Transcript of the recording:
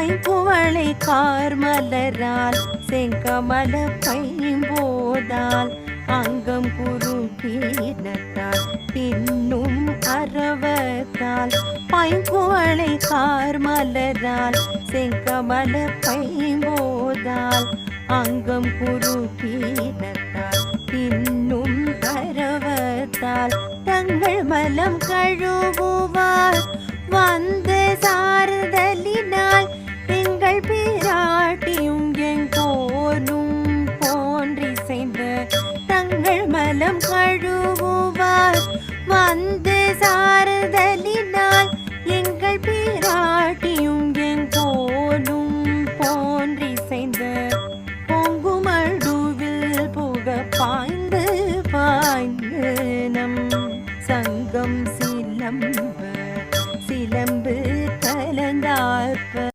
பைங்குவளை கார்மலரால் செங்கமல பைம்போதால் அங்கம் குருகீனத்தால் பின்னும் அரவத்தால் பைங்குவளை கார்மலரால் செங்கமல பைம்போதால் அங்கம் குருகீனத்தால் பின்னும் அரவத்தால் தங்கள் மலம் கழுவுவார் வந்த சார்தலினால் எங்கள் பிராட்டி